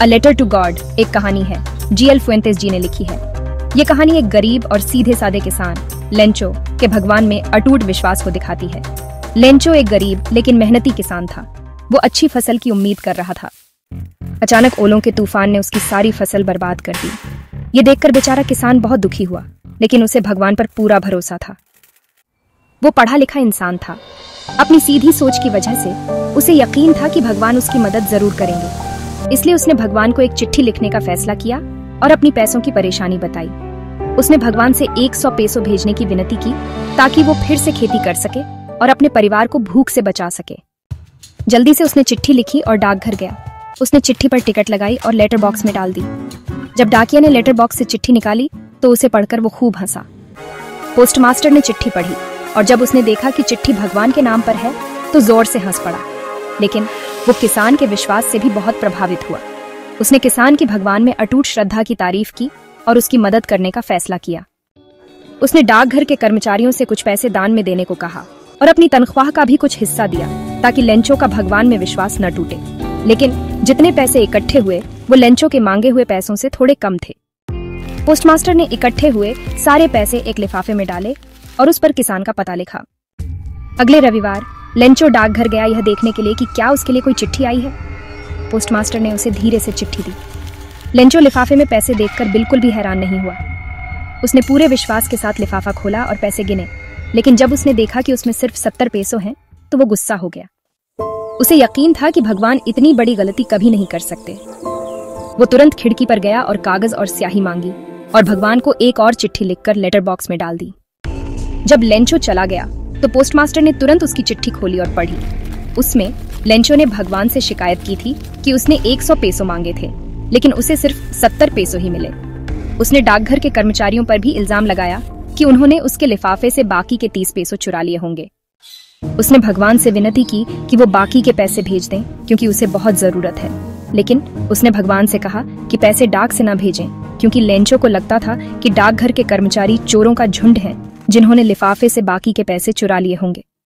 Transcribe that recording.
A letter to God एक कहानी है, जीएल फुएंतेस जी ने लिखी है। ये कहानी एक गरीब और सीधे साधे किसान लेंचो के भगवान में अटूट विश्वास को दिखाती है। लेंचो एक गरीब लेकिन मेहनती किसान था। वो अच्छी फसल की उम्मीद कर रहा था। अचानक ओलों के तूफान ने उसकी सारी फसल बर्बाद कर दी। ये देखकर बेचारा किसान बहुत दुखी हुआ, लेकिन उसे भगवान पर पूरा भरोसा था। वो पढ़ा लिखा इंसान था। अपनी सीधी सोच की वजह से उसे यकीन था कि भगवान उसकी मदद जरूर करेंगे। इसलिए उसने भगवान को एक चिट्ठी लिखने का फैसला किया और अपनी पैसों की परेशानी बताई। उसने भगवान से 100 पेसो भेजने की विनती की ताकि वो फिर से खेती कर सके और अपने परिवार को भूख से बचा सके। जल्दी से उसने चिट्ठी लिखी और डाकघर गया। उसने चिट्ठी पर टिकट लगाई और लेटर बॉक्स में डाल दी। जब डाकिया ने लेटर बॉक्स से चिट्ठी निकाली तो उसे पढ़कर वो खूब हंसा। पोस्टमास्टर ने चिट्ठी पढ़ी और जब उसने देखा कि चिट्ठी भगवान के नाम पर है तो जोर से हंस पड़ा। लेकिन वो किसान के विश्वास से भी बहुत प्रभावित हुआ। उसने किसान की भगवान में अटूट श्रद्धा की तारीफ की और उसकी मदद करने का फैसला किया। उसने डाकघर के कर्मचारियों से कुछ पैसे दान में देने को कहा और अपनी तनख्वाह का भी कुछ हिस्सा दिया ताकि लेंचो का भगवान में विश्वास न टूटे। लेकिन जितने पैसे इकट्ठे हुए वो लेंचो के मांगे हुए पैसों से थोड़े कम थे। पोस्टमास्टर ने इकट्ठे हुए सारे पैसे एक लिफाफे में डाले और उस पर किसान का पता लिखा। अगले रविवार लेंचो डाकघर गया यह देखने के लिए कि क्या उसके लिए कोई चिट्ठी आई है। पोस्टमास्टर ने उसे धीरे से चिट्ठी दी। लेंचो लिफाफे में पैसे देखकर बिल्कुल भी हैरान नहीं हुआ। उसने पूरे विश्वास के साथ लिफाफा खोला और पैसे गिने, लेकिन जब उसने देखा कि उसमें सिर्फ 70 पेसो हैं तो वो गुस्सा हो गया। उसे यकीन था कि भगवान इतनी बड़ी गलती कभी नहीं कर सकते। वो तुरंत खिड़की पर गया और कागज और स्याही मांगी और भगवान को एक और चिट्ठी लिखकर लेटर बॉक्स में डाल दी। जब लेंचो चला गया तो पोस्टमास्टर ने तुरंत उसकी चिट्ठी खोली और पढ़ी। उसमें लेंचो ने भगवान से शिकायत की थी कि उसने 100 पेसो मांगे थे, लेकिन उसे सिर्फ 70 पेसो ही मिले। उसने डाकघर के कर्मचारियों पर भी इल्जाम लगाया कि उन्होंने उसके लिफाफे से बाकी के 30 पेसो चुरा लिए होंगे। उसने भगवान से विनती की कि वो बाकी के पैसे भेज दें क्योंकि उसे बहुत जरूरत है। लेकिन उसने भगवान से कहा कि पैसे डाक से न भेजें क्योंकि लेंचो को लगता था कि डाकघर के कर्मचारी चोरों का झुंड है जिन्होंने लिफाफे से बाकी के पैसे चुरा लिए होंगे।